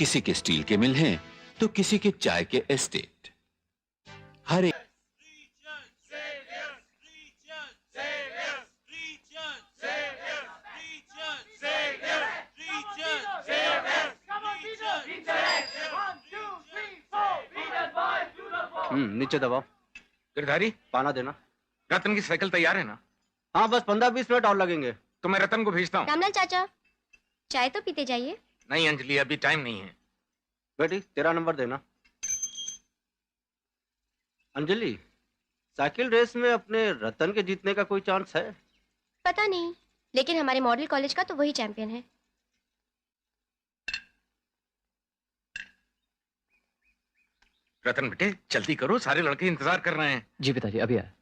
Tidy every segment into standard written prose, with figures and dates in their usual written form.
किसी के स्टील के मिल हैं तो किसी के चाय के एस्टेट। हर एक नीचे दबाओ। गिरधारी, पाना देना। रतन की साइकिल तैयार है ना? हाँ, बस 15-20 मिनट और लगेंगे। तो मैं रतन को भेजता हूँ। रामलाल चाचा, चाय तो पीते जाइए। नहीं अंजलि, अभी टाइम नहीं है। बेटी, तेरा नंबर देना। अंजलि, साइकिल रेस में अपने रतन के जीतने का कोई चांस है? पता नहीं, लेकिन हमारे मॉडल कॉलेज का तो वही चैंपियन है। रतन बेटे, जल्दी करो, सारे लड़के इंतजार कर रहे हैं। जी पिताजी, अभी आया।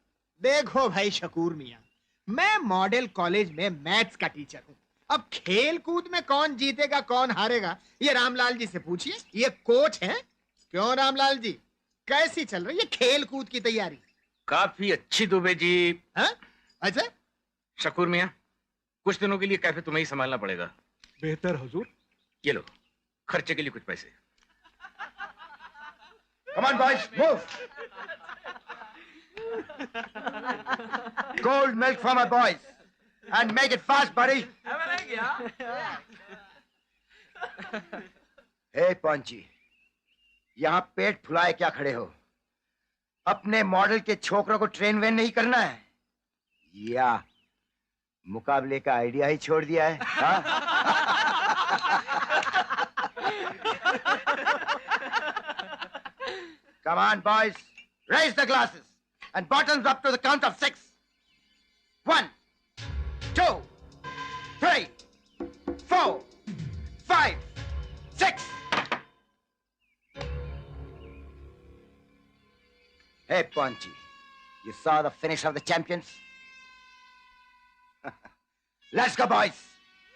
देखो भाई शकूर मियां, मैं मॉडल कॉलेज में मैथ्स का टीचर हूँ। अब खेल कूद में कौन जीतेगा कौन हारेगा ये रामलाल जी से पूछिए, ये कोच हैं। क्यों रामलाल जी, कैसी चल रही है खेल कूद की तैयारी? काफी अच्छी दुबे जी। हाँ? अच्छा शकूर मियां, कुछ दिनों के लिए कैफे तुम्हें ही संभालना पड़ेगा। बेहतर हुजूर। ये लो, खर्चे के लिए कुछ पैसे। Come on, boys, move. Cold milk for my boys, and make it fast, buddy. Hey, पंची, यहाँ पेट फुलाए क्या खड़े हो? अपने मॉडल के छोकरों को ट्रेन वेन नहीं करना है या मुकाबले का आइडिया ही छोड़ दिया है? Come on, boys. Raise the glasses and bottoms up to the count of 6. 1, 2, 3, 4, 5, 6. Hey, Ponchi, you saw the finish of the champions? Let's go, boys.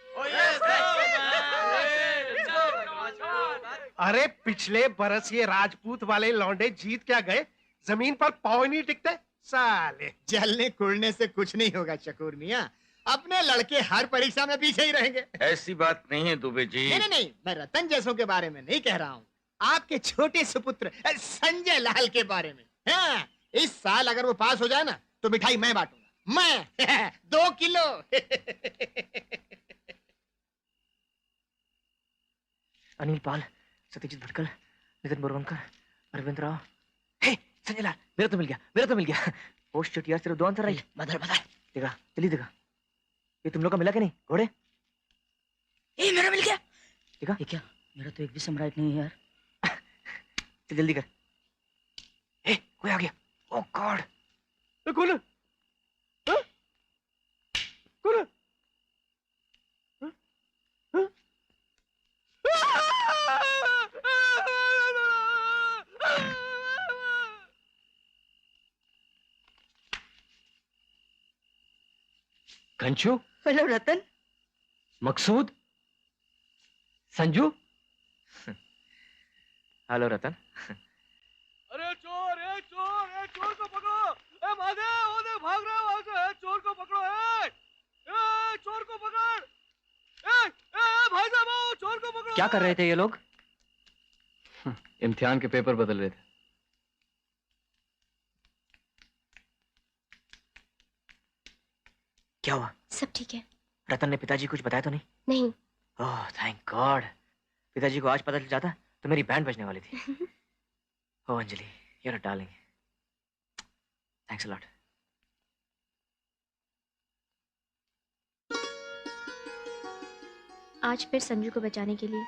Oh, yes, अरे पिछले बरस ये राजपूत वाले लौंडे जीत क्या गए, जमीन पर पांव ही नहीं टिकते साले। जलने कुड़ने से कुछ नहीं होगा शकूर मियां, अपने लड़के हर परीक्षा में पीछे ही रहेंगे। ऐसी बात नहीं है दुबे जी। नहीं नहीं नहीं, मैं रतन जैसों के बारे में नहीं कह रहा हूँ, आपके छोटे सुपुत्र संजय लाल के बारे में। हाँ, इस साल अगर वो पास हो जाए ना तो मिठाई मैं बांटूंगा, मैं 2 किलो। अनिल पाल, सत्यजीत भटकल, नितिन बोरवनकर, अरविंद राव। हे संजय लाल, मेरा तो मिल गया। ओ शिट यार, सिर्फ 2 आंसर रही। बदल देखा, जल्दी देखा। ये तुम लोग का मिला कि नहीं घोड़े? ए मेरा मिल गया। देखा? ये क्या? मेरा तो एक भी सम्राट नहीं है यार। चल जल्दी कर। ए कोई आ गया। ओ गॉड, कौन है? कौन है? कंचू, हेलो रतन, मकसूद, संजू। हेलो रतन। अरे चोर को पकड़ो! ए महादेव, वो देख भाग रहा है वहां से। चोर को पकड़ो! ए चोर को पकड़! ए भाई साहब, चोर को पकड़ो! क्या कर रहे थे ये लोग? इम्तिहान के पेपर बदल रहे थे। क्या हुआ? सब ठीक है। रतन ने पिताजी कुछ बताया तो नहीं? नहीं। ओह थैंक गॉड, पिताजी को आज पता चल जाता तो मेरी बैंड बजने वाली थी। Oh Anjali, you are a darling, thanks a lot. आज फिर संजू को बचाने के लिए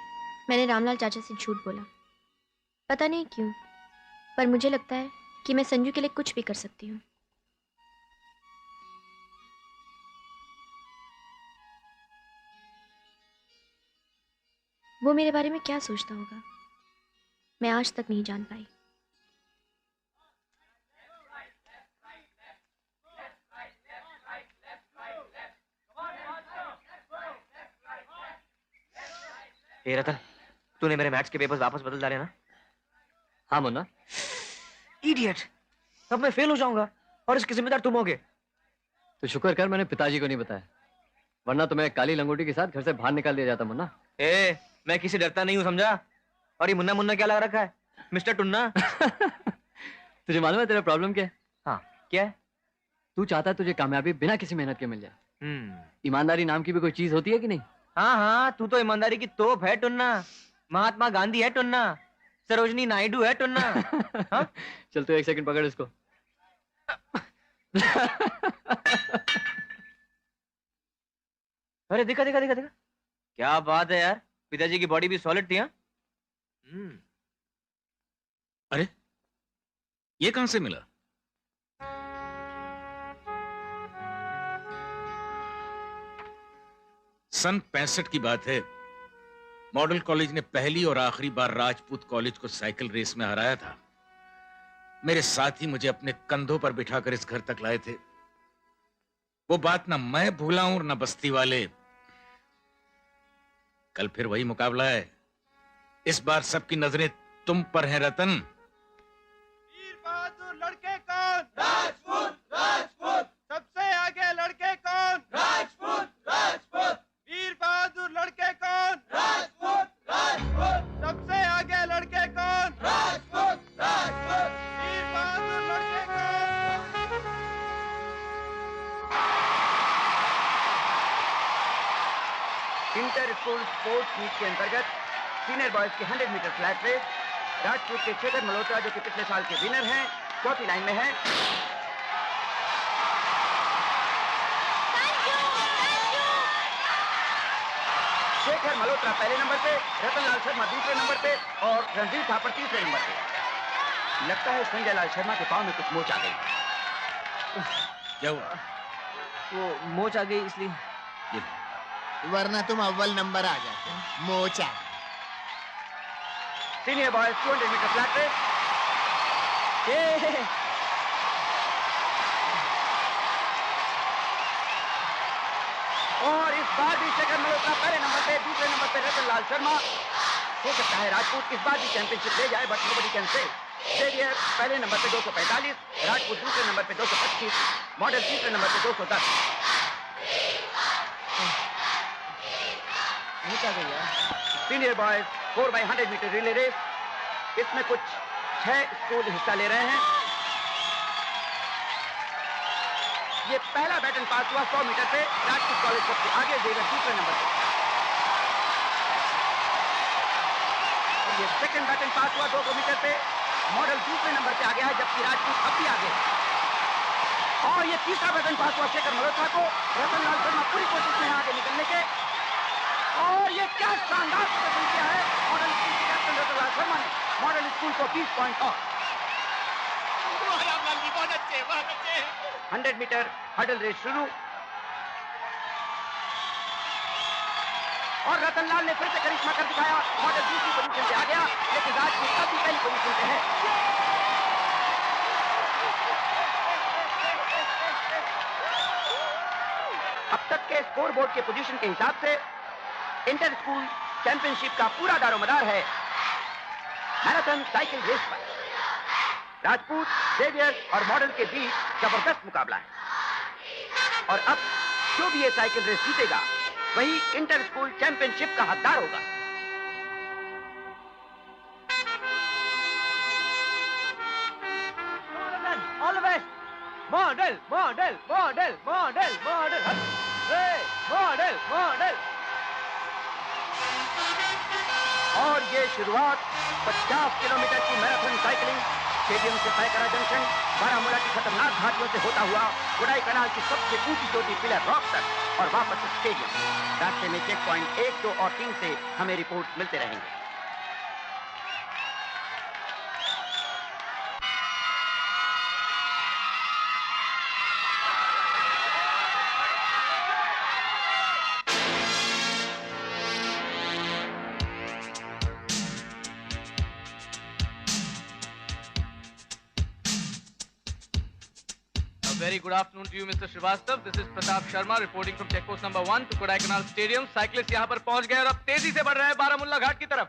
मैंने रामलाल चाचा से झूठ बोला। पता नहीं क्यों, पर मुझे लगता है कि मैं संजू के लिए कुछ भी कर सकती हूँ। वो मेरे बारे में क्या सोचता होगा, मैं आज तक नहीं जान पाई। हे रतन, तूने मेरे मैथ्स के पेपर्स वापस बदल डाले ना? हाँ मुन्ना। इडियट, अब मैं फेल हो जाऊंगा और इसके जिम्मेदार तुम होगे। तो शुक्र कर मैंने पिताजी को नहीं बताया, वरना तुम्हें काली लंगोटी के साथ घर से बाहर निकाल दिया जाता मुन्ना। ए, मैं किसी डरता नहीं हूँ समझा? और ये मुन्ना मुन्ना क्या लगा रखा है? मिस्टर टुन्ना। तुझे मालूम है तेरा प्रॉब्लम क्या है? हाँ, क्या है? तू चाहता है तुझे कामयाबी बिना किसी मेहनत के मिल जाए। ईमानदारी नाम की भी कोई चीज होती है कि नहीं? हाँ हाँ, तू तो ईमानदारी की तोप है टुन्ना। महात्मा गांधी है टुन्ना, सरोजनी नायडू है टुन्ना। हाँ? चल तू 1 सेकंड पकड़ इसको। अरे दिखा दिखा दिखा दिखा, क्या बात है यार, पिताजी की बॉडी भी सॉलिड थी। हाँ, अरे ये कहां से मिला? सन 65 की बात है। मॉडल कॉलेज ने पहली और आखिरी बार राजपूत कॉलेज को साइकिल रेस में हराया था। मेरे साथी मुझे अपने कंधों पर बिठाकर इस घर तक लाए थे। वो बात ना मैं भूला हूं ना बस्ती वाले। कल फिर वही मुकाबला है। इस बार सबकी नजरें तुम पर हैं रतन। वीर बहादुर लड़के कौन? राजपूत राजपूत। सबसे आगे लड़के कौन? राजपूत राजपूत। वीर बहादुर लड़के कौन? राजपूत राजपूत। सबसे आगे लड़के कौन? राजपूत राजपूत। वीर बहादुर लड़के कौन? इंटर स्कूल स्पोर्ट्स मीट के अंतर्गत सीनियर बॉयज की 100 मीटर फ्लैट रेस राजपूत के शेखर मल्होत्रा, जो कि पिछले साल के विनर हैं, चौथी लाइन में है। शेखर मल्होत्रा पहले नंबर पे, रतनलाल शर्मा दूसरे नंबर पे और रणजीत थापर तीसरे नंबर पे। लगता है संजय लाल शर्मा के पांव में कुछ मोच आ गई। क्या हुआ? वो मोच आ गई इसलिए। वरना तुम अव्वल नंबर आ जाते। मोचा। Senior boys 200 metre flat race. और इस बार भी शेखर मल्होत्रा पहले नंबर पे, दूसरे नंबर पे रतनलाल शर्मा। हो सकता है राजपूत इस बार भी चैंपियनशिप ले जाए, but nobody can say. Xavier पहले नंबर पे 245, राजपूत दूसरे नंबर पे 225, मॉडल तीसरे नंबर पे 210। Senior boys 4x100 metre relay race. इसमें कुछ 6 स्कूल हिस्सा ले रहे हैं। ये पहला बैटन पास हुआ 100 मीटर पे, राजपूत कॉलेज सबसे आगे, जेवियर दूसरे नंबर पे। और ये सेकंड बैटन पास हुआ 200 मीटर पे, मॉडल दूसरे नंबर पे आ गया है, जबकि राजपूत अब भी आगे है। और ये तीसरा बैटन पास हुआ शेखर मल्होत्रा को। रतनलाल शर्मा पूरी कोशिश में है आगे निकलने के। और ये क्या शानदार प्रदर्शन किया है मॉडल स्कूल के कैप्टन रतनलाल शर्मा ने। मॉडल स्कूल को 20 पॉइंट और। 100 मीटर हडल रेस शुरू। और रतनलाल ने फिर से करिश्मा कर दिखाया। मॉडल दूसरी पोजीशन पे आ गया, लेकिन राजपूत अभी पहली पोजीशन पे है। अब तक के स्कोर बोर्ड के पोजीशन के हिसाब से इंटर स्कूल चैंपियनशिप का पूरा दारोमदार है मैराथन साइकिल रेस पर। राजपूत, जेवियर और मॉडल के बीच जबरदस्त मुकाबला है। और अब जो भी ये साइकिल रेस जीतेगा वही इंटर स्कूल चैंपियनशिप का हकदार होगा। All the best. Model model model model model model model. और ये शुरुआत 50 किलोमीटर की मैराथन साइकिलिंग स्टेडियम से पैकरा जंक्शन, बारामूला की खतरनाक घाटियों से होता हुआ कोडाई कनाल की सबसे ऊंची चोटी पिलर रॉक तक और वापस स्टेडियम। रास्ते में चेक पॉइंट 1, 2 और 3 से हमें रिपोर्ट मिलते रहेंगे। Very good afternoon to you, Mr. Srivastav. This is Pratap Sharma reporting from check post number 1 to Kodaikanal Stadium. Cyclist यहाँ पर पहुंच गए और अब तेजी से बढ़ रहे हैं बारामुल्ला घाट की तरफ।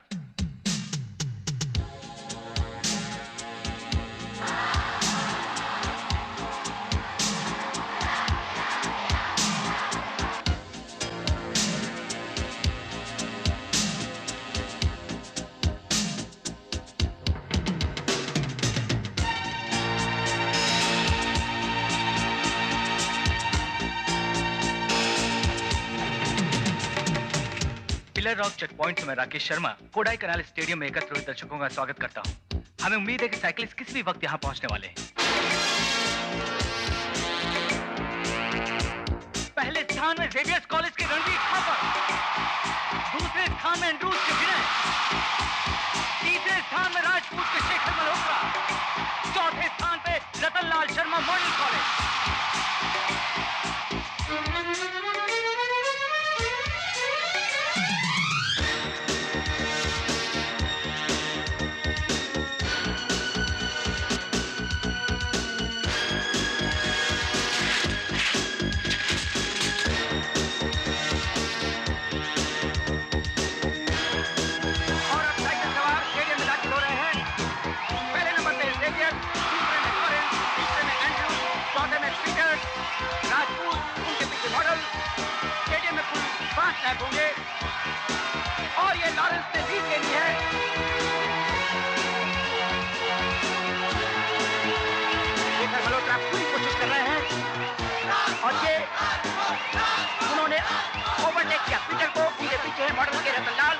पिलर रॉक चेक पॉइंट से मैं राकेश शर्मा कोडाई कनाल स्टेडियम में एकत्र हुए दर्शकों का स्वागत करता हूं। हमें उम्मीद है कि साइकिलिस्ट किसी भी वक्त यहां पहुंचने वाले हैं। पहले स्थान में जेवियर्स कॉलेज के रणवीर थापर, दूसरे स्थान में एंड्रूज के विनय, तीसरे स्थान में राजपूत के शेखर मल्होत्रा, चौथे स्थान पे रतनलाल शर्मा मॉडल कॉलेज। होंगे और ये लॉरेंस ने जीत लेनी है। शेखर मल्होत्रा पूरी कोशिश कर रहे हैं और ये उन्होंने ओवरटेक किया पीटर को, उनके पीछे है मॉडल के रतनलाल,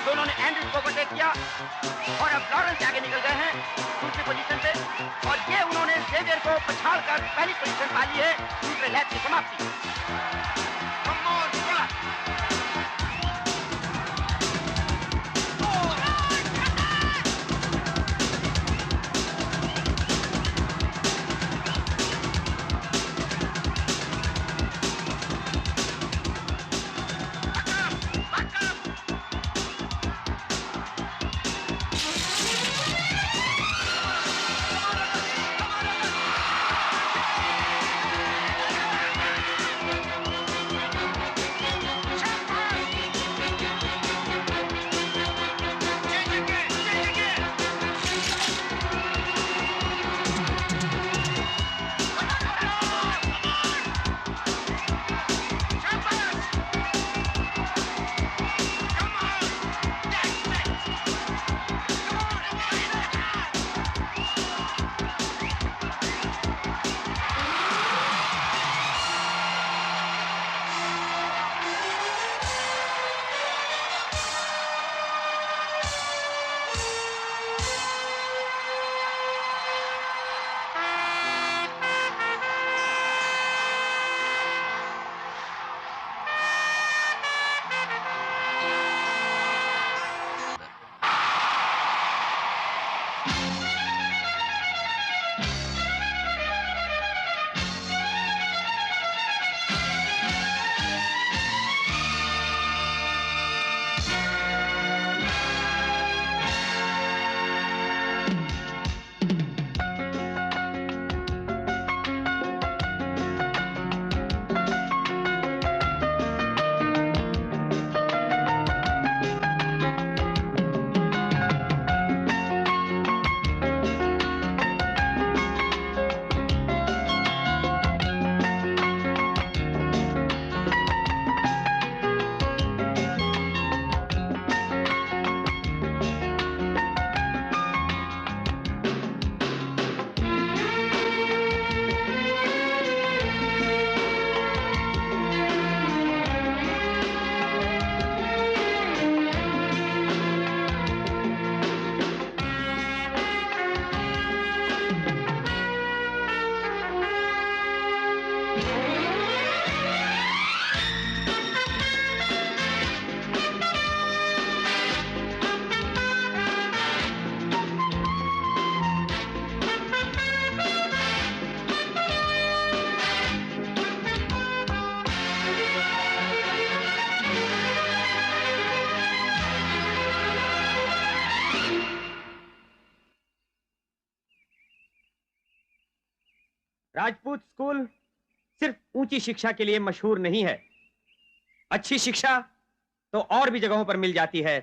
दोनों ने एंड्रूज को ओवरटेक किया और अब लॉरेंस आगे निकल गए हैं दूसरी पोजीशन पे और ये उन्होंने जेवियर को पछाड़कर पहली पोजीशन पा ली है दूसरे लैप की समाप्ति। राजपूत स्कूल सिर्फ ऊंची शिक्षा के लिए मशहूर नहीं है, अच्छी शिक्षा तो और भी जगहों पर मिल जाती है।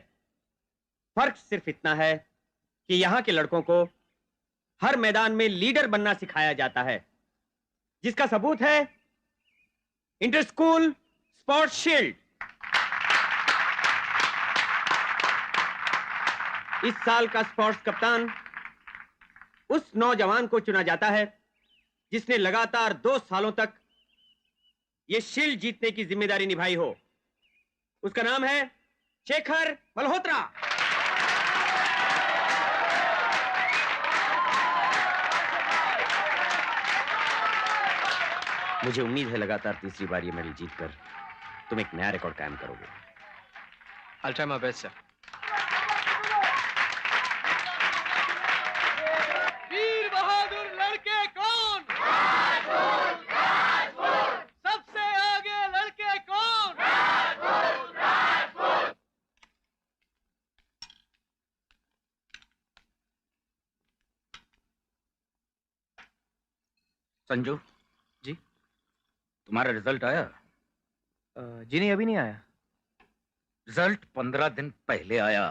फर्क सिर्फ इतना है कि यहाँ के लड़कों को हर मैदान में लीडर बनना सिखाया जाता है, जिसका सबूत है इंटर स्कूल स्पोर्ट्स शील्ड। इस साल का स्पोर्ट्स कप्तान उस नौजवान को चुना जाता है जिसने लगातार 2 सालों तक यह शील्ड जीतने की जिम्मेदारी निभाई हो। उसका नाम है शेखर मल्होत्रा। मुझे उम्मीद है लगातार तीसरी बार ये मेडल जीतकर तुम एक नया रिकॉर्ड कायम करोगे। I'll try my best, sir. वीर बहादुर लड़के कौन? सबसे आगे लड़के कौन? संजू जी? तुम्हारा रिजल्ट आया? जी नहीं, अभी नहीं आया। रिजल्ट 15 दिन पहले आया।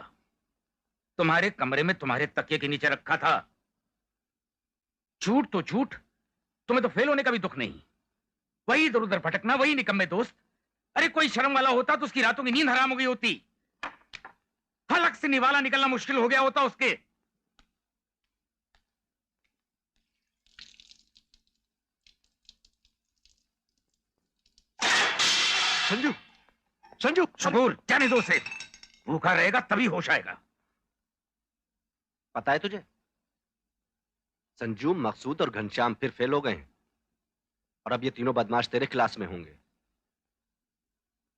तुम्हारे कमरे में तुम्हारे तकिए के नीचे रखा था। झूठ तो झूठ, तुम्हें तो फेल होने का भी दुख नहीं। वही इधर उधर भटकना, वही निकम्मे दोस्त। अरे कोई शर्म वाला होता तो उसकी रातों की नींद हराम हो गई होती। हलक से निवाला निकलना मुश्किल हो गया होता उसके। संजू, संजू, शकूर, जाने दो उसे। भूखा रहेगा तभी होश आएगा। पता है तुझे, संजू, मकसूद और घनश्याम फिर फेल हो गए हैं और अब ये तीनों बदमाश तेरे क्लास में होंगे।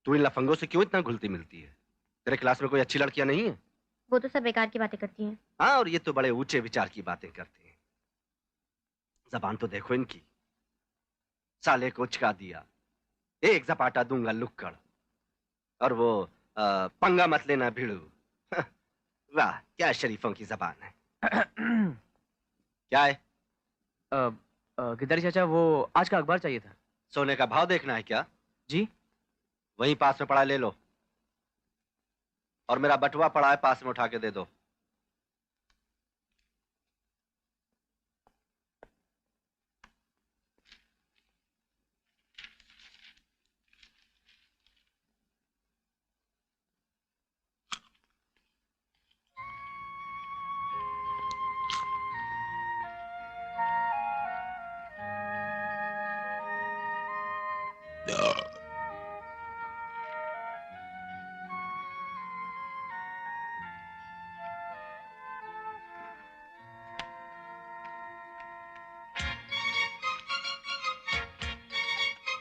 तू इन लफंगों से क्यों इतना घुलती मिलती है? तेरे क्लास में कोई अच्छी लड़कियां नहीं है? वो तो सब बेकार की बातें करती हैं। हाँ, और ये तो बड़े ऊंचे विचार की बातें करते हैं। जबान तो देखो इनकी। साले को चका दिया, एक जपाटा दूंगा लुक्कड़। और वो पंगा मत लेना भिड़ू। वाह, क्या शरीफों की जबान है। क्या है? गिरधारी चाचा, वो आज का अखबार चाहिए था। सोने का भाव देखना है क्या? जी। वहीं पास में पड़ा ले लो। और मेरा बटुआ पड़ा है, पास में उठा के दे दो।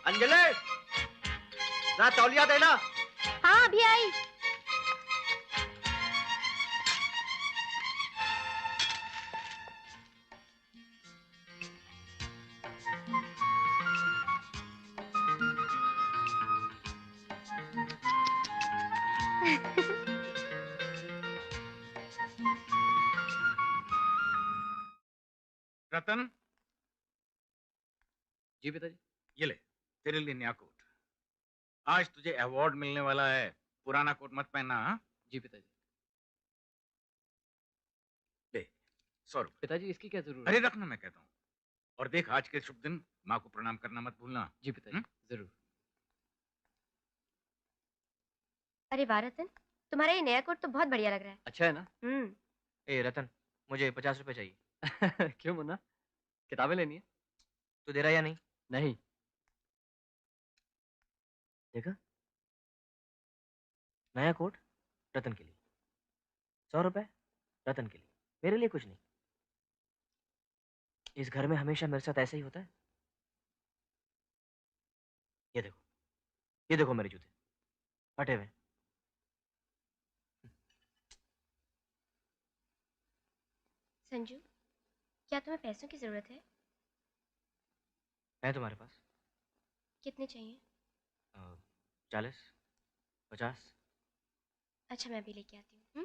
अंजलि, जरा तौलिया देना। हाँ, अभी आई। रतन, जी पिताजी। ये ले, तेरे लिए नया कोट। आज तुझे अवार्ड मिलने वाला है। पुराना कोट मत पहनना। हाँ? जी पिताजी। ले, 100 रुपए। पिताजी, इसकी क्या जरूरत अरे है? रखना, मैं कहता हूँ। और देख, आज के शुभ दिन माँ को प्रणाम करना मत भूलना। जी पिताजी, जरूर। अरे वाह रतन, तुम्हारा ये नया कोट तो बहुत बढ़िया लग रहा है। अच्छा है ना? ए रतन, मुझे 50 रुपए चाहिए। क्यों मुन्ना, किताबें लेनी है? तू दे रहा है या नहीं? नहीं। देखा, नया कोट रतन के लिए, 100 रुपए रतन के लिए, मेरे लिए कुछ नहीं। इस घर में हमेशा मेरे साथ ऐसा ही होता है। ये देखो, ये देखो मेरे जूते फटे हुए। संजू, क्या तुम्हें पैसों की जरूरत है? है तुम्हारे पास? कितने चाहिए? 40, 50। अच्छा, मैं भी लेके आती हूँ।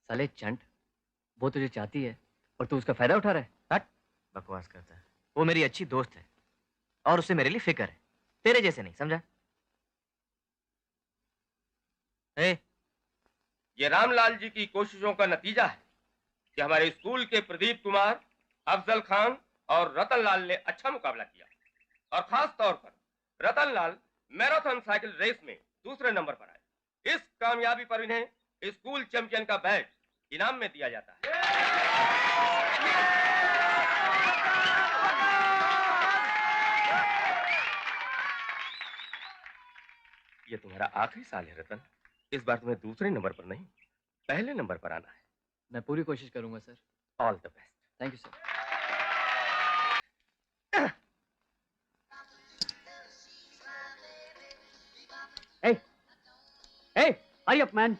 साले चंट, वो तुझे चाहती है और तू उसका फायदा उठा रहा है। हट, बकवास करता है। वो मेरी अच्छी दोस्त है और उसे मेरे लिए फिक्र है, तेरे जैसे नहीं, समझा? ए, ये रामलाल जी की कोशिशों का नतीजा है कि हमारे स्कूल के प्रदीप कुमार, अफजल खान और रतन लाल ने अच्छा मुकाबला किया और खास तौर पर रतन लाल मैराथन साइकिल रेस में दूसरे नंबर पर आए। इस कामयाबी पर इन्हें स्कूल चैंपियन का बैज इनाम में दिया जाता है। ये तुम्हारा आखिरी साल है रतन। इस बार तुम्हें दूसरे नंबर पर नहीं, पहले नंबर पर आना है। मैं पूरी कोशिश करूंगा sir. All the best. Thank you sir. Hey, hurry up, man.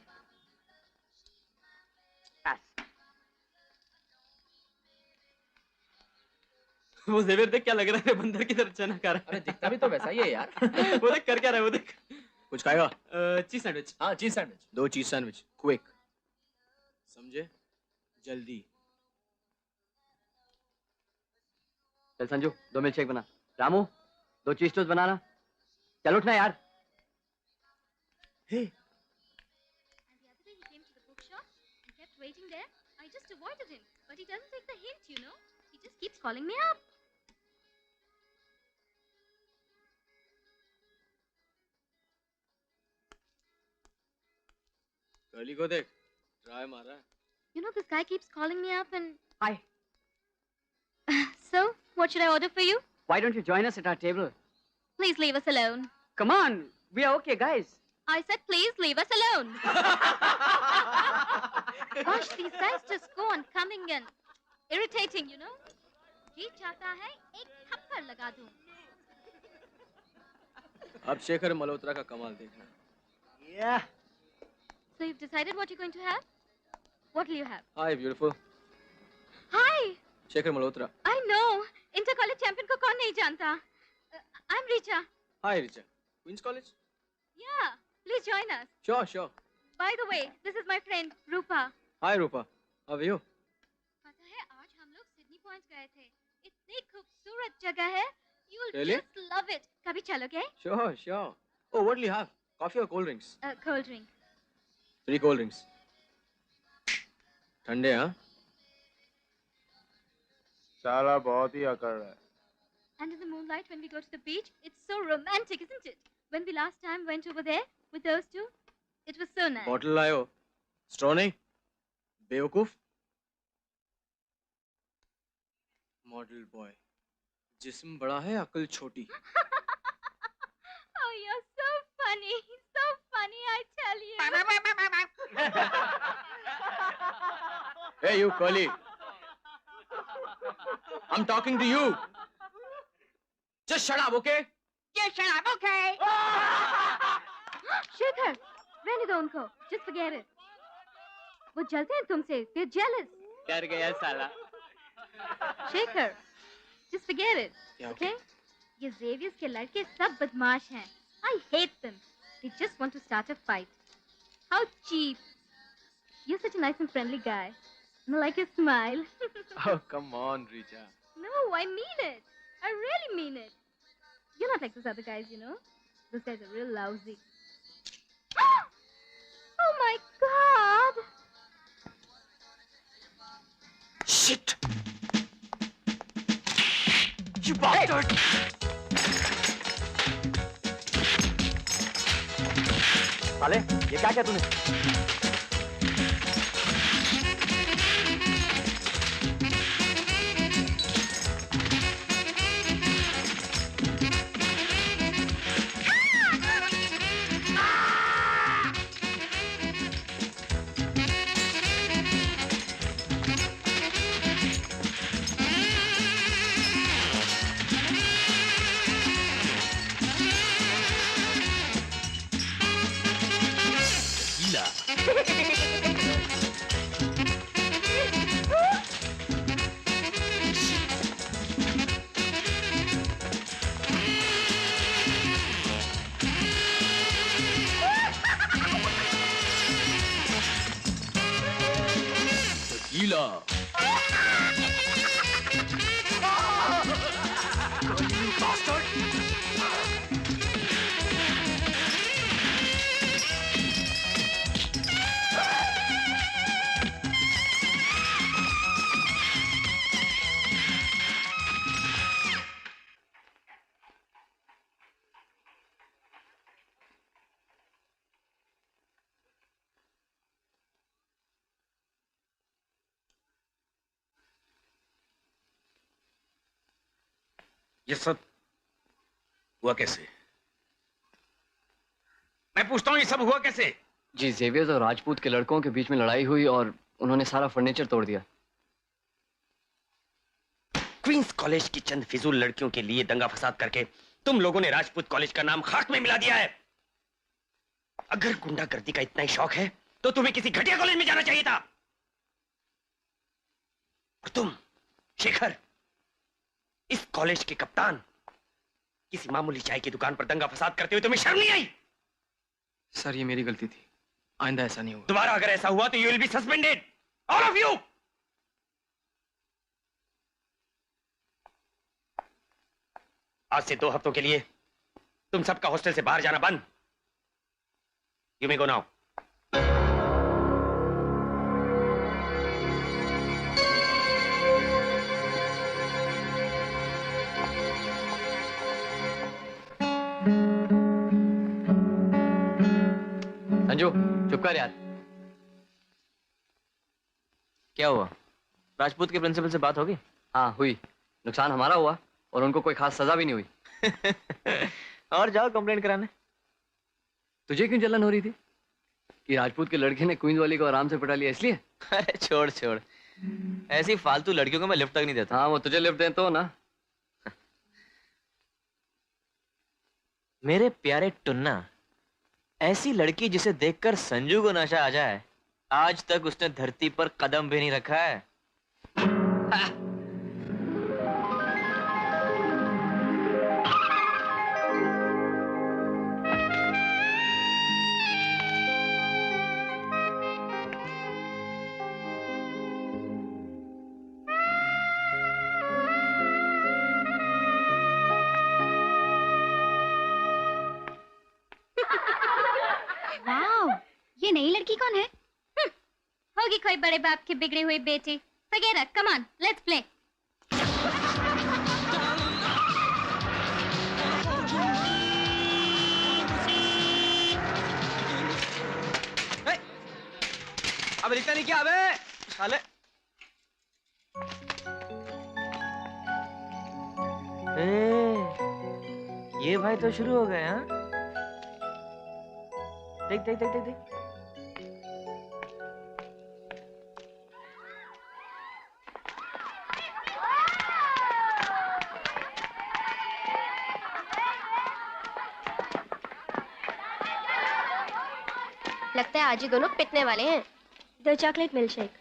वो जेवर देख क्या लग रहा है, बंदर की तरह चना खा रहा है। अरे दिखता भी तो वैसा ही है यार। वो देख कर क्या रहा है, वो देख। कुछ खाएगा? Cheese sandwich. हाँ cheese sandwich, 2 cheese sandwich, quick. समझे? जल्दी। चल संजू 2 मिल्क शेक बना। रामू 2 चीज टोस्ट बनाना। चल उठना यार। हे And the other day he came to the bookshop and kept waiting there. I just avoided him, but he doesn't take the hint, you know. He just keeps calling me up. Curly को देख, try मारा है। You know, this guy keeps calling me up and... Hi. So, what should I order for you? Why don't you join us at our table? Please leave us alone. Come on, we are okay, guys. I said please leave us alone. Gosh, these guys just go on coming and irritating, you know. जी चाहता है एक थप्पड़ लगा दूं. अब शेखर मल्होत्रा का कमाल देखना। Yeah. So you've decided what you're going to have? What will you have? Hi beautiful. Hi. Shekhar Malhotra. I know. Inter college champion को कौन नहीं जानता? I'm Richa. Hi Richa. Queen's college? Yeah. Please join us. Sure sure. By the way, this is my friend Rupa. Hi Rupa, how are you? पता है आज हम लोग Sydney point गए थे. इतनी खूबसूरत जगह है. You'll Really? just love it. कभी चलोगे? Sure sure. Oh what will you have? Coffee और cold drinks? Cold drink. 3 cold drinks. ठंडे हाँ? साला बहुत ही अकड़ है। And in the moonlight when we go to the beach, it's so romantic, isn't it? When we last time went over there with those two, it was so nice. Bottle लाए हो? Straw नहीं? बेवकूफ। Model boy, जिस्म बड़ा है अकल छोटी। Oh, you're so funny. So funny, I tell you. Hey you Curly, I'm talking to you. Just shut up, okay? Yes, shut up, okay? Shekhar, रहने दो उनको. Just forget it. वो जलते हैं तुमसे. They're jealous. डर गया साला। Shekhar, just forget it. Yeah, Okay? ये Xavier's के लड़के सब बदमाश हैं. I hate them. They just want to start a fight. How cheap. You're such a nice and friendly guy. And I like your smile. Oh come on, Richa. No, I mean it. I really mean it. You're not like those other guys, you know. Those guys are real lousy. Oh my God! Shit! You bastard! साले, ये क्या किया तूने? Tequila. ये सब हुआ कैसे? मैं पूछता हूँ ये सब हुआ कैसे? जी जेवियर्स और राजपूत के लड़कों के बीच में लड़ाई हुई और उन्होंने सारा फर्नीचर तोड़ दिया। क्वींस कॉलेज की चंद फिजूल लड़कियों के लिए दंगा फसाद करके तुम लोगों ने राजपूत कॉलेज का नाम खाक में मिला दिया है। अगर गुंडागर्दी का इतना ही शौक है तो तुम्हें किसी घटिया कॉलेज में जाना चाहिए था। और तुम शेखर, इस कॉलेज के कप्तान, किसी मामूली चाय की दुकान पर दंगा फसाद करते हुए तुम्हें शर्म नहीं आई? सर ये मेरी गलती थी, आइंदा ऐसा नहीं होगा। दोबारा अगर ऐसा हुआ तो you will be suspended, all of you. आज से 2 हफ्तों के लिए तुम सबका हॉस्टल से बाहर जाना बंद। You may go now. Sanju चुप कर यार। क्या हुआ? राजपूत के प्रिंसिपल से बात होगी? हाँ हुई, नुकसान हमारा हुआ और उनको कोई खास सजा भी नहीं हुई। और जाओ कंप्लेंट कराने। तुझे क्यों जलन हो रही थी कि राजपूत के लड़के ने क्वींस वाली को आराम से पटा लिया इसलिए? अरे छोड़ छोड़, ऐसी फालतू लड़कियों को मैं लिफ्ट तक नहीं देता। हाँ वो तुझे लिफ्ट दें तो ना। मेरे प्यारे टुन्ना, ऐसी लड़की जिसे देखकर संजू को नशा आ जाए, आज तक उसने धरती पर कदम भी नहीं रखा है। ये नई लड़की कौन है? होगी कोई बड़े बाप की बिगड़ी हुई बेटी। वगैरह, कम ऑन, लेट्स प्ले। अब लिखता नहीं क्या? अबे साले, ये भाई तो शुरू हो गए। हाँ देख देख देख देख देख। लगता है आज ही दोनों पिटने वाले हैं। 2 चॉकलेट मिल्क शेक।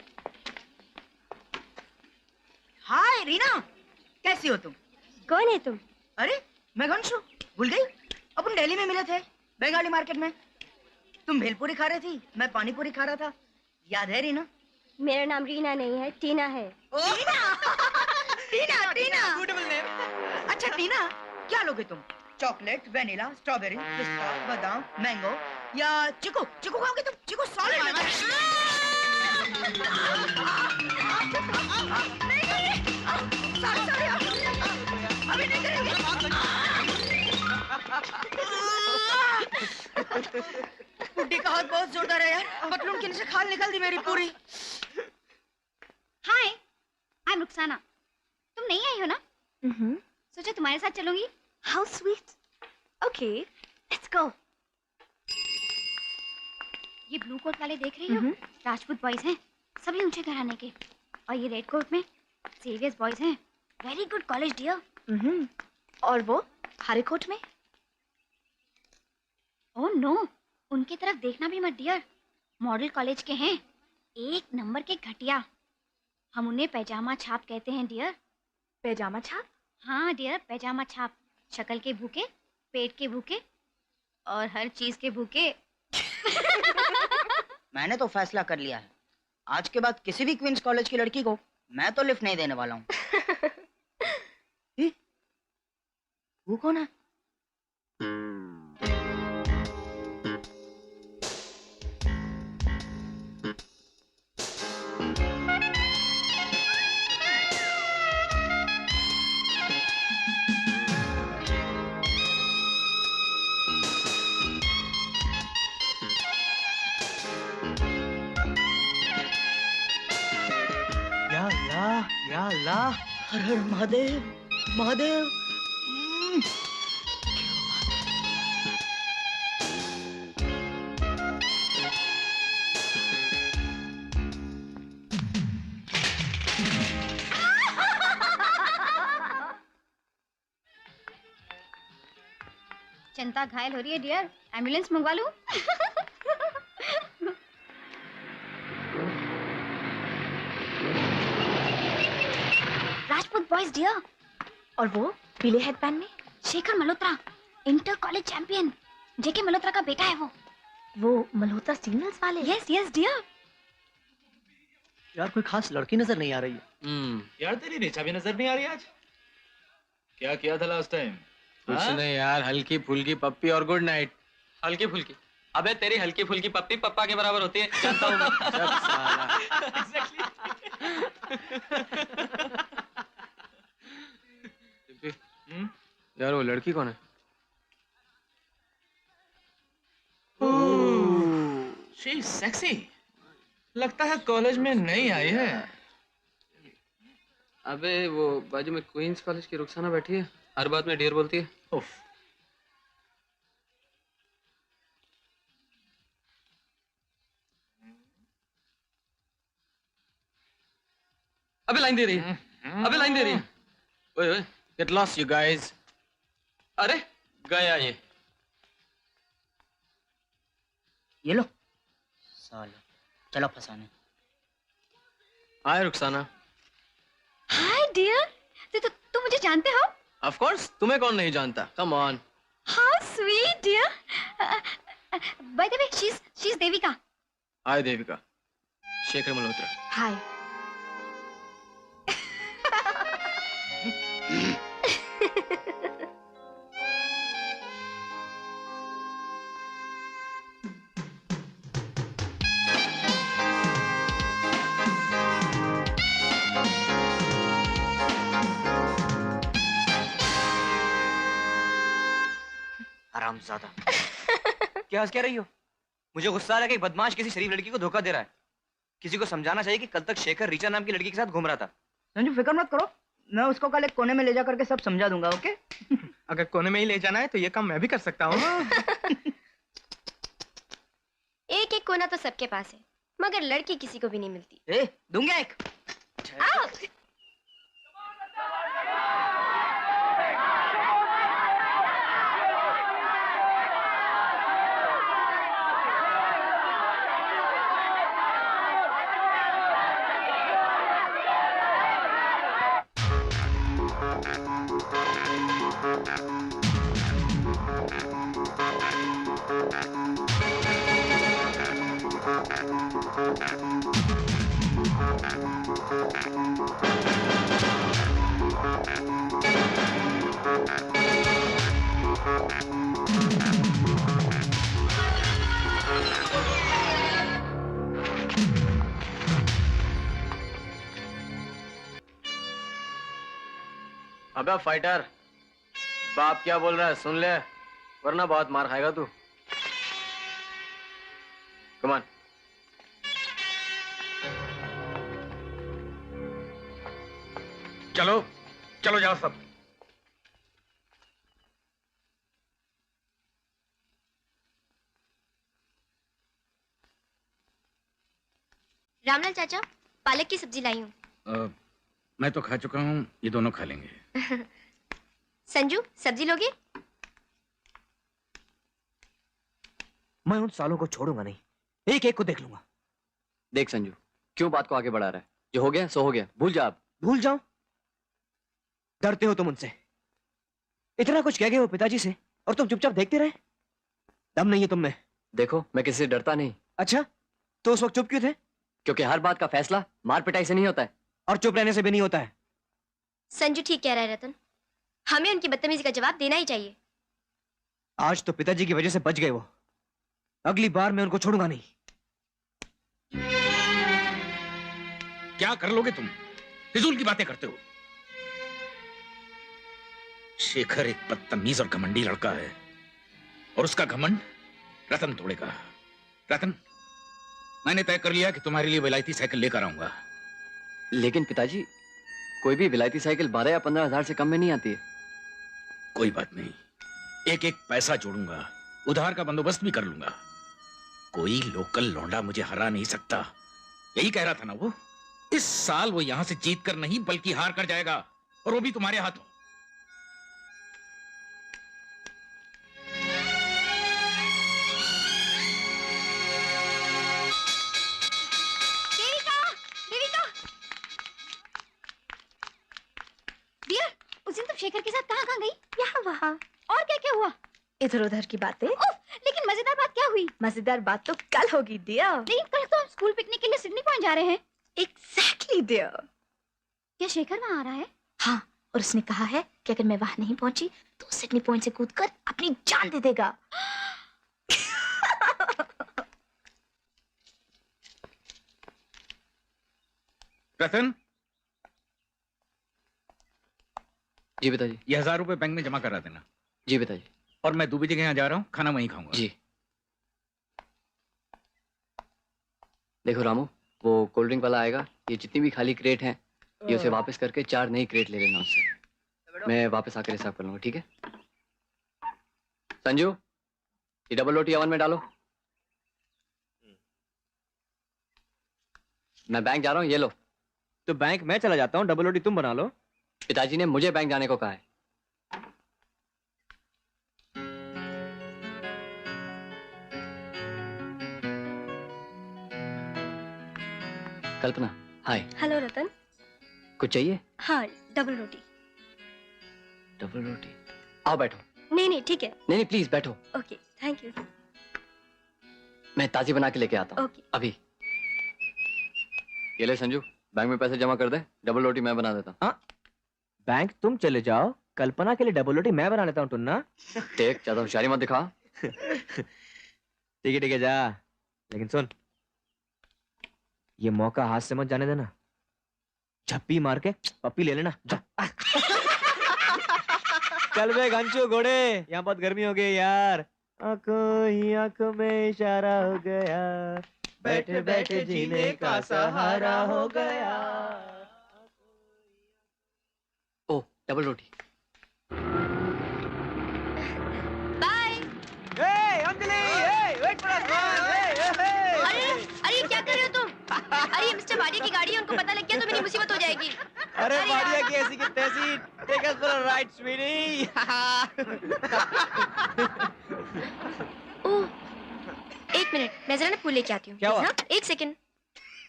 हाय रीना, कैसी हो तुम? कौन है तुम? अरे मैं गंशु, भूल गई? अपन दिल्ली में मिले थे, बेंगाली मार्केट में। तुम भेलपुरी खा रही थी, मैं पानी पूरी खा रहा था। याद है रीना? मेरा नाम रीना नहीं है, टीना है। टीना टीना टीना, ब्यूटीफुल नेम। अच्छा टीना, क्या लोगे तुम? चॉकलेट, वेनिला, स्ट्रॉबेरी, पिस्ता, बादाम, मैंगो या चिकू? चिकू खाओगे तुम? चिकू सॉलिड में। अभी नहीं करेंगे। बुड्ढी का हाथ बहुत जोरदार है यार, पतलून के नीचे खाल निकल दी मेरी पूरी। Hi, I am Rukhsana. तुम नहीं आई हो ना? सोचा तुम्हारे साथ चलूंगी। How sweet. Okay, let's go. ये ब्लू कोट वाले देख रही हो? राजपूत बॉयज हैं, सभी ऊंचे घराने के। और ये रेड कोट में सीरियस बॉयज हैं। Very good college dear. और वो हरे कोट में? ओह नो, उनकी तरफ देखना भी मत डियर। मॉडल कॉलेज के हैं, 1 नंबर के घटिया। हम उन्हें पैजामा छाप कहते हैं डियर। पैजामा छाप? हाँ डियर, पैजामा छाप। शक्ल के भूखे, पेट के भूखे और हर चीज के भूखे। मैंने तो फैसला कर लिया है, आज के बाद किसी भी क्वींस कॉलेज की लड़की को मैं तो लिफ्ट नहीं देने वाला हूँ। वो कौन है? या अल्लाह, हर हर महादेव, महादेव। चिंता घायल हो रही है डियर, एम्बुलेंस मंगवा लूं? Rajput boys dear. और वो पीले हेडबैंड में Shekhar Malhotra, inter college champion. JK Malhotra का बेटा है वो मल्होत्रा सिग्नल्स वाले। Yes yes dear. यार कोई खास लड़की नजर नहीं आ रही है। यार तेरी ऋचा भी नजर नहीं आ रही आज। क्या किया था लास्ट टाइम? कुछ नहीं यार, हल्की फुल्की पप्पी और गुड नाइट। हल्की फुल्की? अबे तेरी हल्की फुल्की पप्पी पप्पा के बराबर होती है, जानता हूँ मैं। सब साला। यार वो लड़की कौन है? She sexy. लगता है कॉलेज में नई आई है। अबे वो बाजू में क्वींस कॉलेज की रुखसाना बैठी है, हर बात में डियर बोलती है। उफ। अबे लाइन दे रही है, अबे लाइन दे रही है। ओए ओए, गेट लॉस्ट यू गाइस। अरे गया ये। ये लो साला, चलो फंसाने। हाय रुखसाना। Hi dear. तुम मुझे जानते हो? ऑफ कोर्स, तुम्हें कौन नहीं जानता? Come on. How sweet dear. By the way she is Devika. Hi Devika, Shekhar Malhotra. Hi. हरामजादा। क्या हंस क्या रही हो? मुझे गुस्सा आ रहा है कि एक बदमाश किसी शरीफ लड़की को धोखा दे रहा है। किसी को समझाना चाहिए कि कल तक शेखर रीचा नाम की लड़की के साथ घूम रहा था। संजू फिक्र मत करो, मैं उसको कल एक कोने में ले जा करके सब समझा दूंगा। ओके? अगर कोने में ही ले जाना है तो ये काम मैं भी कर सकता हूँ। एक एक कोना तो सबके पास है, मगर लड़की किसी को भी नहीं मिलती। ए, दूंगा एक। आओ। अबे फाइटर, बाप क्या बोल रहा है सुन ले, वरना बहुत मार खाएगा तू। Come on. चलो चलो जाओ सब। रामलाल चाचा, पालक की सब्जी लाई हूँ। मैं तो खा चुका हूँ, ये दोनों खा लेंगे। संजू, सब्जी लोगे? मैं उन सालों को छोड़ूंगा नहीं, एक एक को देख लूंगा। देख संजू, क्यों बात को आगे बढ़ा रहा है? जो हो गया सो हो गया, भूल जा। आप भूल जाऊं? डरते हो तुम उनसे। इतना कुछ कह गए हो पिताजी से और तुम चुपचाप देखते रहे। दम नहीं है तुम में। देखो, मैं किसी से डरता नहीं। अच्छा, तो उस वक्त चुप क्यों थे? क्योंकि हर बात का फैसला मार पिटाई से नहीं होता है, और चुप रहने से भी नहीं होता है। संजू ठीक कह रहा है रतन, हमें उनकी बदतमीजी का जवाब देना ही चाहिए। आज तो पिताजी की वजह से बच गए वो, अगली बार मैं उनको छोड़ूंगा नहीं। क्या कर लोगे तुम? फिजूल की बातें करते हो। शेखर एक बदतमीज और घमंडी लड़का है, और उसका घमंड रतन तोड़ेगा। रतन, मैंने तय कर लिया कि तुम्हारे लिए विलायती साइकिल लेकर आऊंगा। लेकिन पिताजी, कोई भी विलायती साइकिल 12 या 15 हजार से कम में नहीं आती है। कोई बात नहीं, एक एक पैसा जोड़ूंगा, उधार का बंदोबस्त भी कर लूंगा। कोई लोकल लौंडा मुझे हरा नहीं सकता, यही कह रहा था ना वो। इस साल वो यहां से जीत कर नहीं बल्कि हार कर जाएगा, और वो भी तुम्हारे हाथों। क्या हुआ? इधर उधर की बातें। लेकिन मजेदार बात क्या हुई? मजेदार बात तो कल होगी डियर। लेकिन कल तो हम स्कूल पिकनिक के लिए सिडनी पहुंच जा रहे हैं। Exactly dear. क्या शेखर वहाँ आ रहा है? हाँ, और उसने कहा है कि अगर मैं वहां नहीं पहुंची तो सिडनी पॉइंट से कूदकर अपनी जान दे देगा। रतन, जी पिताजी। ये 1000 रुपए बैंक में जमा करा देना। जी पिताजी। और मैं दूबी जगह यहाँ जा रहा हूँ, खाना वहीं खाऊंगा। जी। देखो रामू, वो कोल्ड ड्रिंक वाला आएगा, ये जितनी भी खाली क्रेट हैं ये उसे वापस करके 4 नई क्रेट ले लेना उससे। मैं वापस आकर हिसाब कर लूंगा, ठीक है? संजू, ये डबल रोटी ओवन में डालो। मैं बैंक जा रहा हूँ, ये लो। तो बैंक मैं चला जाता हूँ, डबल रोटी तुम बना लो। पिताजी ने मुझे बैंक जाने को कहा है। कल्पना, हाय। हेलो रतन। कुछ चाहिए? हाँ, डबल रोटी। डबल रोटी? आओ बैठो। नहीं नहीं ठीक है। नहीं नहीं प्लीज बैठो। Okay, thank you. मैं ताजी बना के लेके आता हूँ। ओके। अभी। ये ले संजू, बैंक में पैसे जमा कर दे, डबल रोटी मैं बना देता हूँ। बैंक तुम चले जाओ, कल्पना के लिए डबल रोटी मैं बना लेता हूँ टुन्ना। देख, ज्यादा होशियारी मत दिखा। ठीक है जा। लेकिन सुन, ये मौका हाथ से मत जाने देना। झप्पी मार के पप्पी ले लेना। जा। चल बे घंचू घोड़े, यहाँ बहुत गर्मी हो गई यार। आंखों ही आंखों में इशारा हो गया, बैठे बैठे जीने का सहारा हो गया। ओ, डबल रोटी। अरे क्या कर रहे हो तुम? अरे मिस्टर वाडिया की गाड़ी है, उनको पता लग गया तो मेरी मुसीबत हो जाएगी। अरे वाडिया की ऐसी की तैसी, take us for a ride sweetie. Oh, एक मिनट, मैं जरा ना फूल लेके आती हूँ। क्या हुआ? एक सेकंड।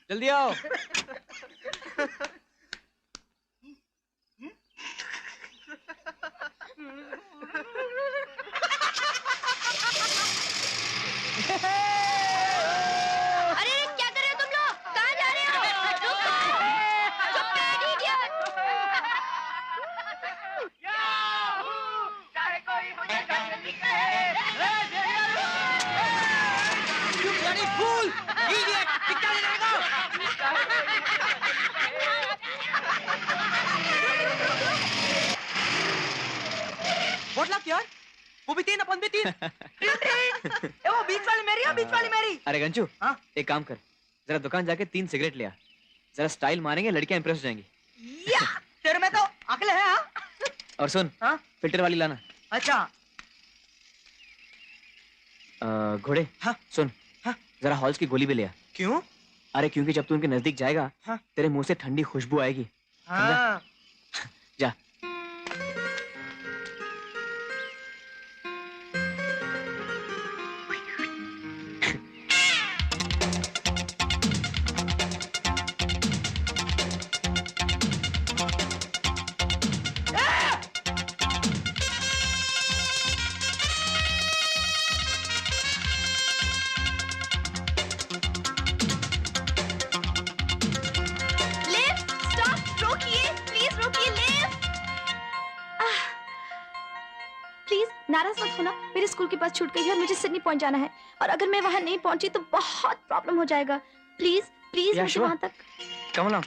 जल्दी आओ। अरे क्या कर रहे हो तुम लोग? कहाँ जा रहे हो? रुको! चुप बैठ, idiot! What luck यार? वो भी 3 अपन भी 3। वो बीच वाली मेरी है, बीच वाली मेरी। अरे गंचू, एक काम कर, जरा दुकान जाके 3 सिगरेट ले आ। जरा स्टाइल मारेंगे, लड़कियां इंप्रेस हो जाएंगी। या, तेरे में तो अकल है। हाँ? और सुन, फिल्टर वाली लाना। अच्छा। घोड़े, सुन, जरा हॉल्स की गोली भी ले आ। क्यों? अरे क्योंकि जब तू उनके नजदीक जाएगा, तेरे मुंह से ठंडी खुशबू आएगी। हाँ। जा। नाराज मत होना, मेरे स्कूल की बस छूट गई है और मुझे सिडनी पहुंच जाना है, और अगर मैं वहां नहीं पहुंची तो बहुत प्रॉब्लम हो जाएगा। प्लीज प्लीज मुझे वहां तक। कमला।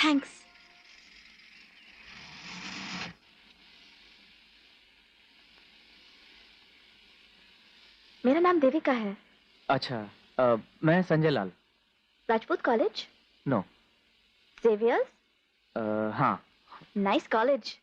थैंक्स। मेरा नाम देविका है। अच्छा, मैं Sanjay Lal. Rajput college? No. Xavier's? हाँ। Nice college.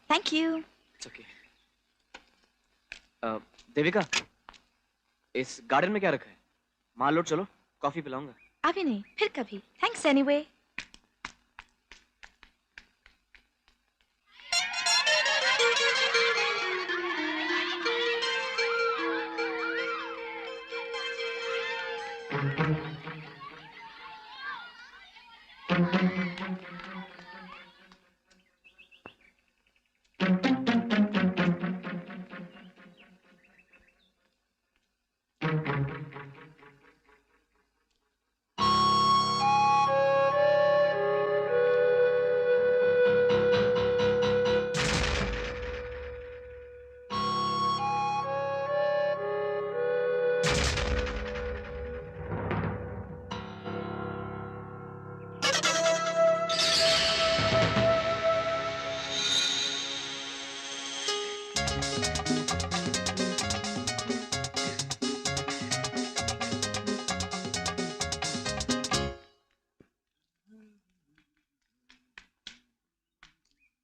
Thank you. It's okay. Devika, इस गार्डन में क्या रखा है? माल लोड, चलो कॉफी पिलाऊंगा। अभी नहीं, फिर कभी। Thanks anyway.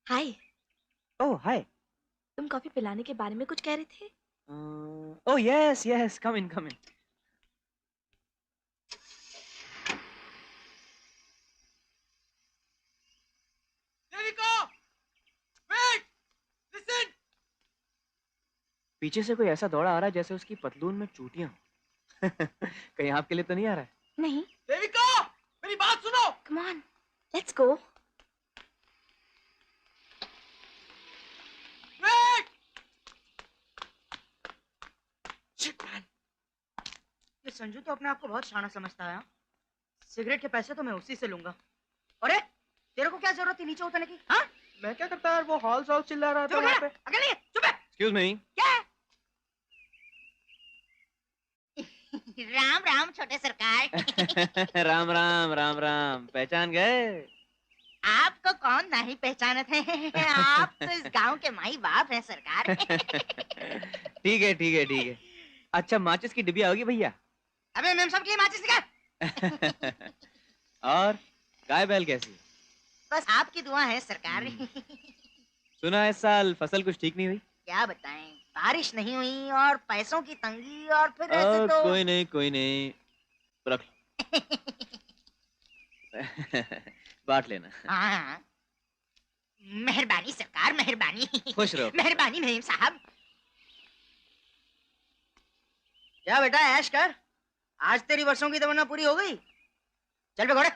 Hi. Oh hi. तुम कॉफी पिलाने के बारे में कुछ कह रहे थे? Oh yes yes, come in come in. Devika, wait, listen. पीछे से कोई ऐसा दौड़ा आ रहा है जैसे उसकी पतलून में चूटियां हो। कहीं आपके लिए तो नहीं आ रहा है? नहीं। देविका, मेरी बात सुनो। Come on, let's go. Wait. ये संजू तो अपने आप को बहुत शाना समझता है। सिगरेट के पैसे तो मैं उसी से लूंगा। अरे तेरे को क्या जरूरत थी नीचे उतरने की? हाँ? मैं क्या करता यार, वो हॉल सॉल चिल्ला रहा था वहाँ पे। अकेले चुप है। Excuse me. क्या? राम राम छोटे सरकार। राम राम राम राम, पहचान गए? आपको कौन नहीं पहचानते हैं? आप तो इस गांव के माई बाप हैं सरकार। ठीक है ठीक है ठीक है। अच्छा माचिस की डिबिया होगी भैया? अबे मेम साहब की माचिस निकाल। और गाय बैल कैसी? बस आपकी दुआ है सरकार। सुना इस साल फसल कुछ ठीक नहीं हुई? क्या बताएं, बारिश नहीं हुई और पैसों की तंगी और फिर ऐसे तो कोई नहीं रख लो। बांट लेना। हाँ, मेहरबानी सरकार, मेहरबानी। खुश रहो। मेहरबानी मेम साहब। क्या बेटा ऐश कर, आज तेरी वर्षों की तमन्ना पूरी हो गई। चल बे घोड़े।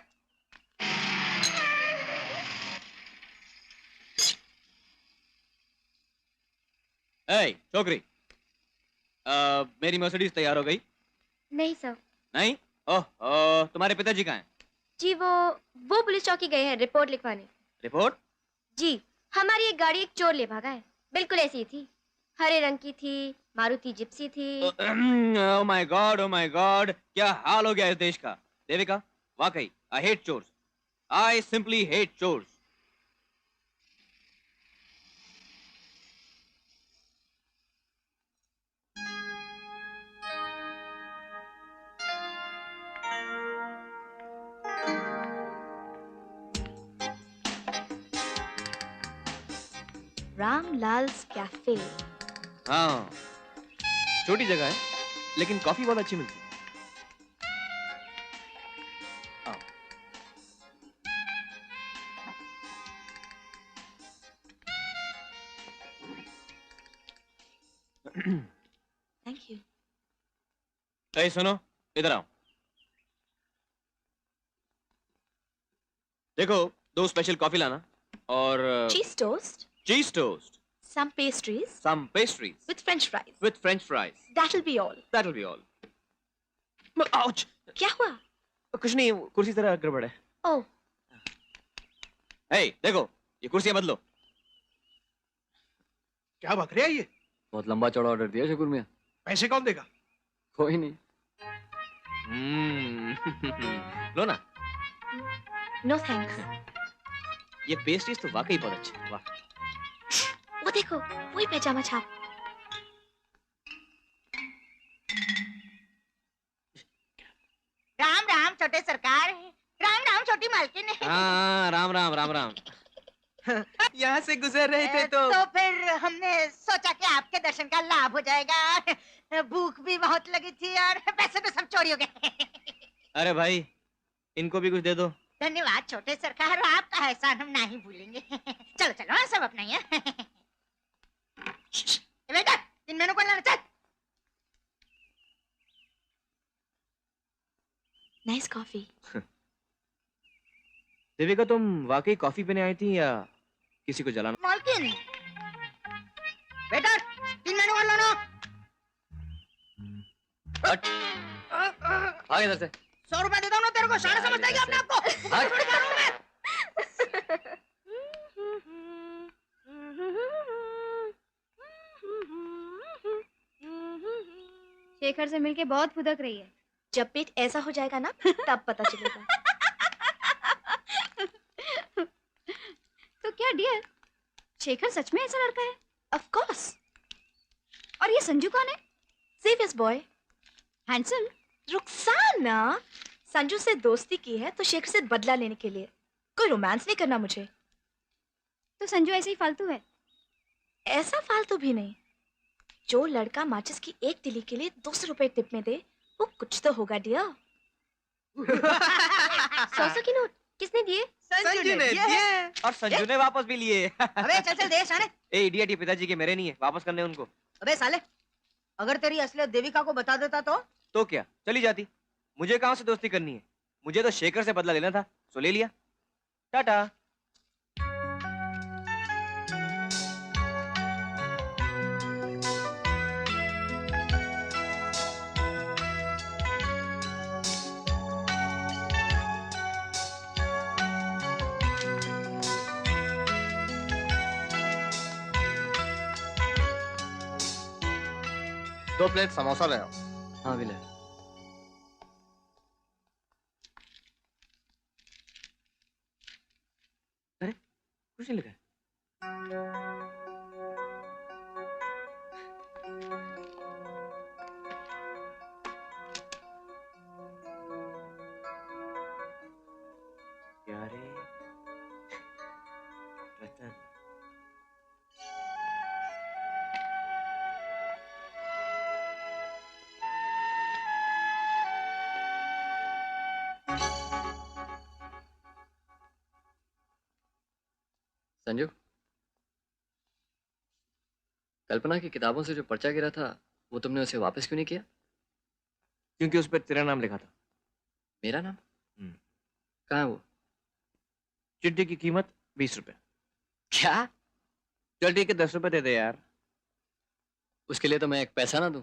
ए छोकरी, मेरी मर्सिडीज तैयार हो गई? नहीं सर। नहीं? ओह तुम्हारे पिताजी कहाँ हैं? जी वो पुलिस चौकी गए हैं रिपोर्ट लिखवाने। रिपोर्ट? जी, हमारी एक गाड़ी एक चोर ले भागा है, बिल्कुल ऐसी ही थी, हरे रंग की थी, मारुति जिप्सी थी। ओह माय गॉड, क्या हाल हो गया इस देश का। देविका, वाकई I hate chores, I simply hate chores. Ramlal's cafe. हाँ, छोटी जगह है लेकिन कॉफी बहुत अच्छी मिलती है। आओ। Thank you. ए सुनो, इधर आओ। देखो, 2 स्पेशल कॉफी लाना और चीज toast, cheese toast, some pastries, some pastries with French fries. with French fries. That'll be all. That'll be all. Ouch! क्या हुआ? कुछ नहीं, कुर्सी जरा गड़बड़ है। Oh, Hey, देखो, ये कुर्सियां बदलो। क्या बक रहा है ये? बहुत लंबा चौड़ा ऑर्डर दिया शकूर मियां। पैसे कौन देगा? कोई नहीं। लो ना। no thanks. ये पेस्ट्रीज तो वाकई बहुत अच्छी है, वाह। वो देखो, वही पैजामा छाप। राम राम छोटे सरकार। राम राम छोटी मालकिन। हाँ, राम राम राम राम। यहाँ से गुजर रहे थे तो फिर हमने सोचा कि आपके दर्शन का लाभ हो जाएगा। भूख भी बहुत लगी थी और पैसे तो सब चोरी हो गए। अरे भाई इनको भी कुछ दे दो। धन्यवाद छोटे सरकार, आपका एहसान हम नहीं भूलेंगे। चलो चलो हाँ, सब अपना ही है। बेटा इन मेनू को लाना चल। Nice coffee. देविका तुम वाकई कॉफी पीने आई थी या किसी को जलाना? मालकिन बेटा 3 मेनू को लाना। भाग इधर से। 100 रुपए देता हूँ ना तेरे को, शाना समझता है क्या अपने आप को? थोड़ी मारूं मैं। शेखर से मिलके बहुत फुदक रही है। जब पेट ऐसा हो जाएगा ना तब पता चलेगा। तो क्या डियर, शेखर सच में ऐसा लड़का है? Of course. और ये संजू कौन है? सेवियस बॉय। हैंडसम। रुखसाना संजू से दोस्ती की है तो शेखर से बदला लेने के लिए। कोई रोमांस नहीं करना मुझे। तो संजू ऐसे ही फालतू है? ऐसा फालतू भी नहीं। जो लड़का माचिस की एक तिली के लिए 200 रुपए टिप में दे वो कुछ तो होगा डियर। 100 के नोट किसने दिए? संजू ने दिए और संजू ने वापस भी लिए। अबे चल चल दे शाने। ए इडियट, ये पिताजी के मेरे नहीं है, वापस करने उनको। अबे साले, अगर तेरी असलियत देविका को बता देता तो क्या चली जाती? मुझे कहाँ से दोस्ती करनी है? मुझे तो शेखर से बदला लेना था, सो ले लिया। टाटा। दो प्लेट समोसा ले आओ। हाँ भी ले। अरे कुछ नहीं लिखा है। यारे रतन। संजू, कल्पना की किताबों से जो पर्चा गिरा था वो तुमने उसे वापस क्यों नहीं किया? क्योंकि उस पर तेरा नाम लिखा था। मेरा नाम? कहाँ है वो? चिट्ठी की कीमत 20 रुपए। क्या? चल ठीक है, 10 रुपए दे दे यार। उसके लिए तो मैं एक पैसा ना दूं।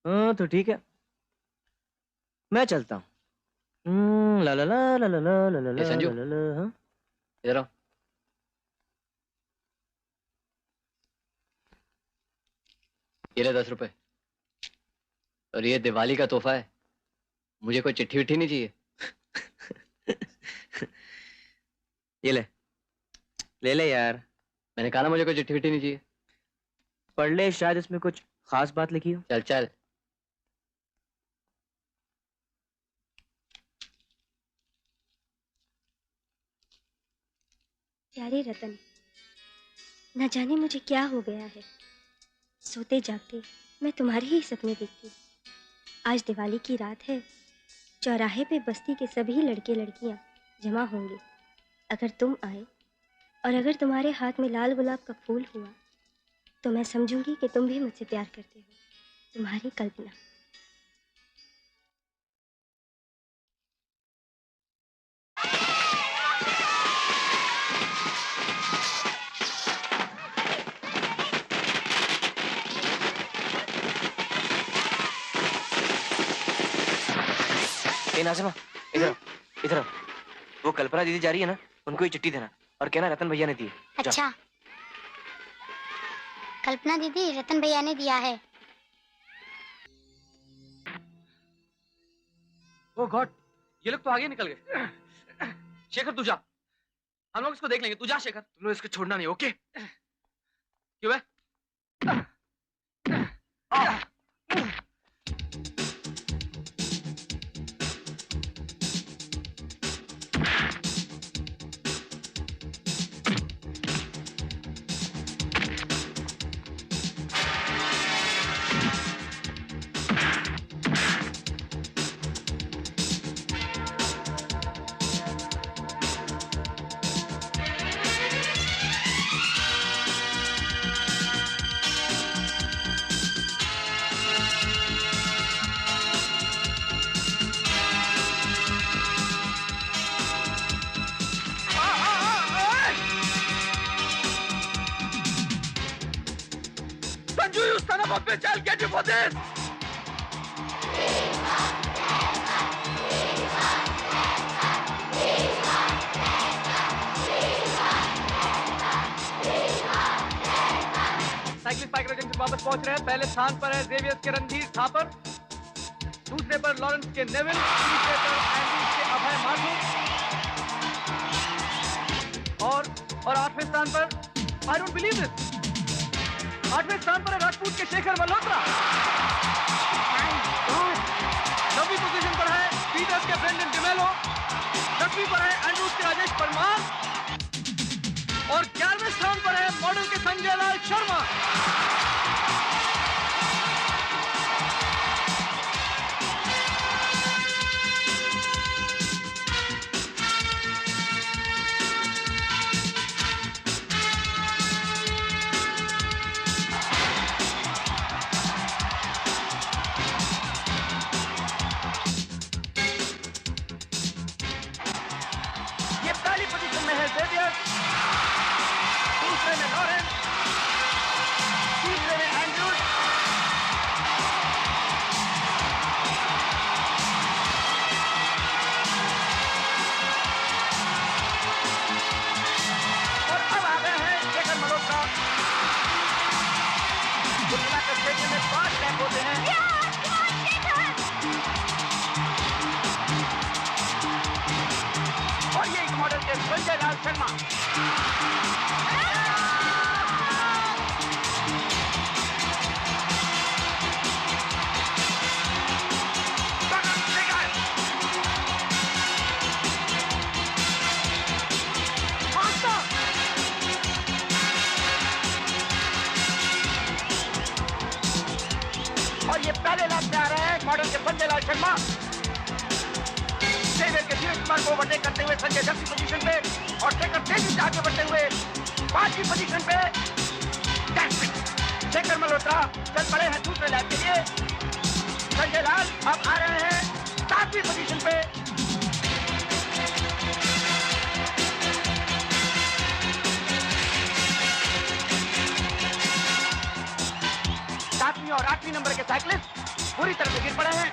हाँ तो ठीक है, मैं चलता हूँ। ला ला ला ला ला ला ला ला संजू, ला ला। हाँ इधर आओ। ये ले 10 रुपए। और ये दिवाली का तोहफा है, मुझे कोई चिट्ठी विट्ठी नहीं चाहिए। ये ले ले ले यार। मैंने कहा ना मुझे कोई चिट्ठी विट्ठी नहीं चाहिए। पढ़ ले, शायद इसमें कुछ खास बात लिखी हो। चल चल। प्यारे रतन, न जाने मुझे क्या हो गया है। सोते जागते मैं तुम्हारे ही सपने देखती। आज दिवाली की रात है, चौराहे पे बस्ती के सभी लड़के लड़कियां जमा होंगे। अगर तुम आए और अगर तुम्हारे हाथ में लाल गुलाब का फूल हुआ तो मैं समझूंगी कि तुम भी मुझसे प्यार करते हो। तुम्हारी कल्पना। ए नाज़िमा, इधर इधर। वो कल्पना दीदी जा रही है ना, उनको ही चिट्ठी देना और कहना रतन भैया ने दी है। जा। अच्छा, कल्पना दीदी रतन भैया ने दिया है। ओह गॉड, ये लोग तो आगे निकल गए। शेखर तू जा, हम लोग इसको देख लेंगे। तू जा शेखर, तुम लोग इसको छोड़ना नहीं, ओके? क्यों है? Sanju, you son of a bitch! I'll get you for this! Cyclist पाइकर जंक्शन वापस पहुंच रहे हैं। पहले स्थान पर है जेवियर्स के रणधीर थापर, दूसरे पर लॉरेंस के नेविल, तीसरे पर एंड्रूज के अभय माथुर और आठवें स्थान पर आई डोंट बिलीव दिस, आठवें स्थान पर है राजपूत के शेखर मल्होत्रा। नौवीं पोजीशन पर है पीटर्स के ब्रेंडन डिमेलो, 10वीं पर है एंड्रूज के राजेश परमार और 11वें स्थान पर है मॉडल के संजय लाल शर्मा। ये पहली पोजीशन में है जेवियर, दूसरे में लॉरेंस, तीसरे में एंड्रूज और अब आ गए हैं शेखर मल्होत्रा। कुल मिलाकर स्टेडियम में 5 लैप होते हैं। और ये एक मॉडल के संजय लाल शर्मा। और ये पहले लाभ से आ रहे हैं मॉडल के संजय लाल शर्मा। जेवियर के धीरज कुमार को ओवरटेक करते हुए संजय 10वीं पोजीशन पे और शेखर तेजी से आगे बढ़ते हुए 5वीं पोजीशन पे। शेखर मल्होत्रा चल पड़े हैं दूसरे लैप के लिए। संजय लाल अब आ रहे हैं 7वीं पोजीशन पे। 7वीं और 8वीं नंबर के साइकिलिस्ट पूरी तरह से गिर पड़े हैं।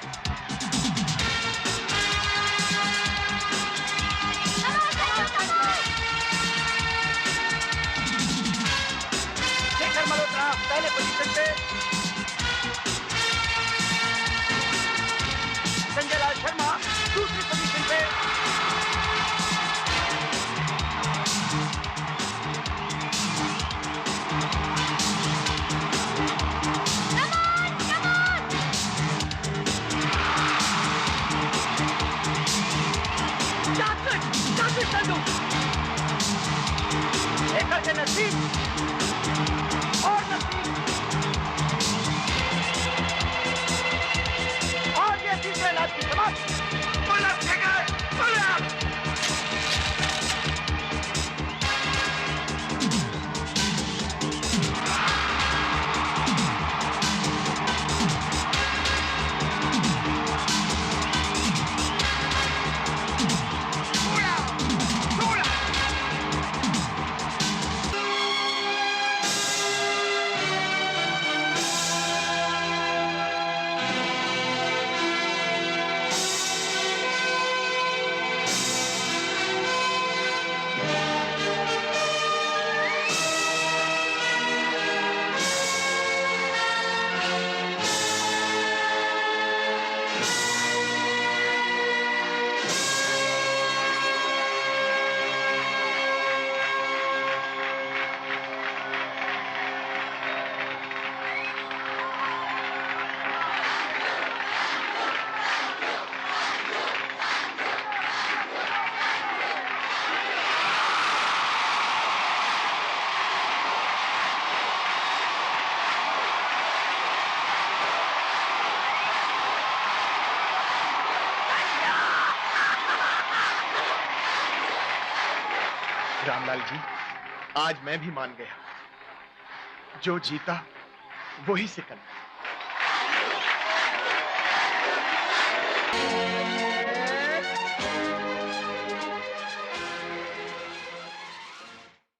शेखर मल्होत्रा पहले पोजीशन पे, संजय लाल शर्मा दूसरी पोजीशन पे। शेखर के नसीब और नसीब और ये तीसरे लाभ की समाप्त। रामलाल जी, आज मैं भी मान गया, जो जीता वही सिकंदर।